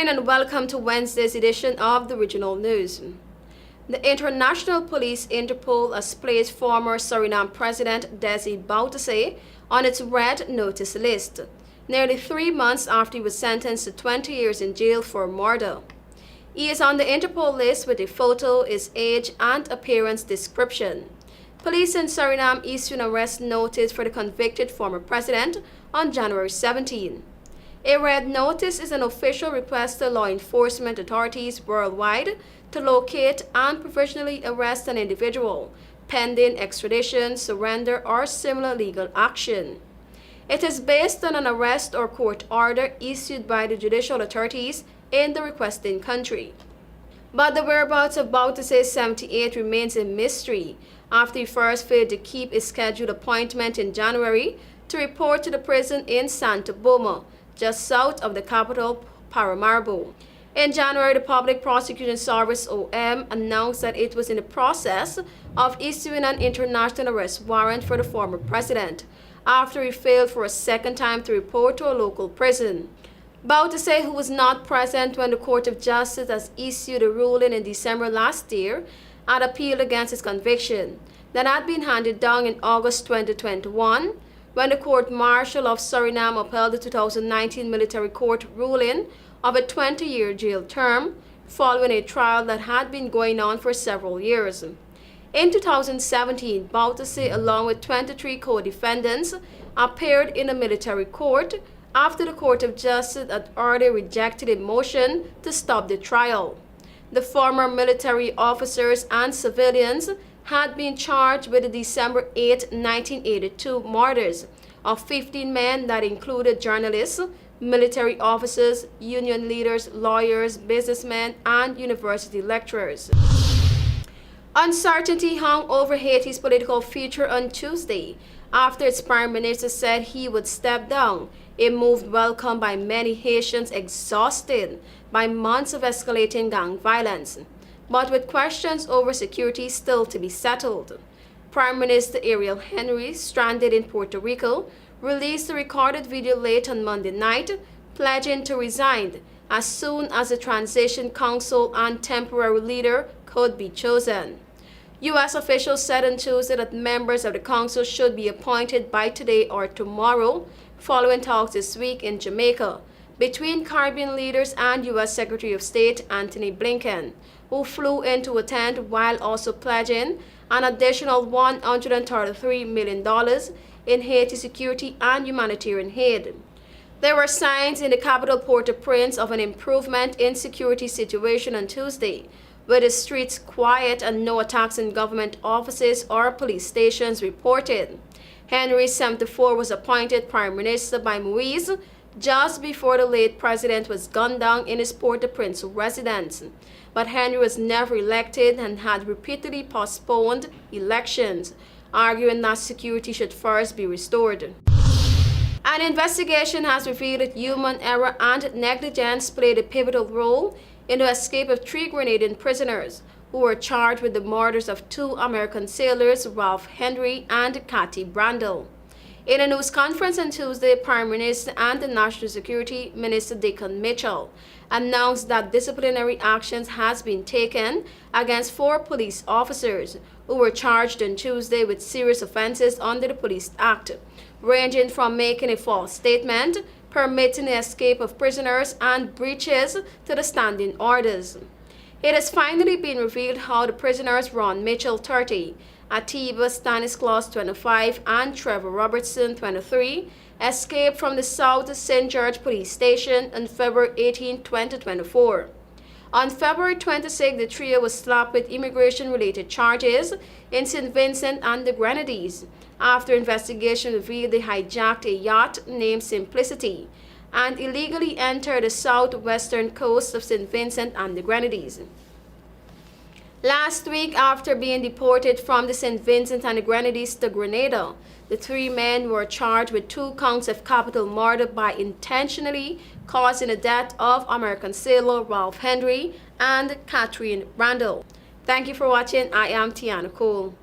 morning and welcome to Wednesday's edition of the Regional News. The International Police Interpol has placed former Suriname President Desi Bouterse on its red notice list, nearly 3 months after he was sentenced to 20 years in jail for murder. He is on the Interpol list with a photo, his age, and appearance description. Police in Suriname issued an arrest notice for the convicted former president on January 17. A red notice is an official request to law enforcement authorities worldwide to locate and provisionally arrest an individual, pending extradition, surrender, or similar legal action. It is based on an arrest or court order issued by the judicial authorities in the requesting country. But the whereabouts of Bouterse 78 remains a mystery after he first failed to keep his scheduled appointment in January to report to the prison in Santa Boma, just south of the capital, Paramaribo. In January, the Public Prosecution Service (OM) announced that it was in the process of issuing an international arrest warrant for the former president after he failed for a second time to report to a local prison. Bouterse, who was not present when the Court of Justice has issued a ruling in December last year, had appealed against his conviction that had been handed down in August 2021 when the Court-Martial of Suriname upheld the 2019 military court ruling of a 20-year jail term following a trial that had been going on for several years. In 2017, Bouterse, along with 23 co-defendants, appeared in a military court after the Court of Justice had already rejected a motion to stop the trial. The former military officers and civilians had been charged with the December 8, 1982 murders of 15 men that included journalists, military officers, union leaders, lawyers, businessmen, and university lecturers. Uncertainty hung over Haiti's political future on Tuesday after its prime minister said he would step down, a move welcomed by many Haitians exhausted by months of escalating gang violence, but with questions over security still to be settled. Prime Minister Ariel Henry, stranded in Puerto Rico, released a recorded video late on Monday night, pledging to resign as soon as the transition council and temporary leader could be chosen. U.S. officials said on Tuesday that members of the council should be appointed by today or tomorrow, following talks this week in Jamaica between Caribbean leaders and U.S. Secretary of State Antony Blinken, who flew in to attend while also pledging an additional $133 million in Haiti security and humanitarian aid. There were signs in the capital Port-au-Prince of an improvement in security situation on Tuesday, with the streets quiet and no attacks in government offices or police stations reported. Henry, 74, was appointed prime minister by Moise just before the late president was gunned down in his Port-au-Prince residence. But Henry was never elected and had repeatedly postponed elections, arguing that security should first be restored. An investigation has revealed that human error and negligence played a pivotal role in the escape of 3 Grenadian prisoners who were charged with the murders of 2 American sailors, Ralph Henry and Cathy Brandel. In a news conference on Tuesday, Prime Minister and the National Security Minister Dickon Mitchell announced that disciplinary actions has been taken against 4 police officers who were charged on Tuesday with serious offenses under the Police Act, ranging from making a false statement, permitting the escape of prisoners, and breaches to the standing orders. It has finally been revealed how the prisoners Ron Mitchell, 30, Atiba Stanislaus, 25, and Trevor Robertson, 23, escaped from the South St. George Police Station on February 18, 2024. On February 26, the trio was slapped with immigration-related charges in St. Vincent and the Grenadines after investigation revealed they hijacked a yacht named Simplicity and illegally entered the southwestern coast of St. Vincent and the Grenadines. Last week, after being deported from the St. Vincent and the Grenadines to Grenada, the 3 men were charged with 2 counts of capital murder by intentionally causing the death of American sailor Ralph Henry and Catherine Brandel. Thank you for watching. I am TIANA Cole.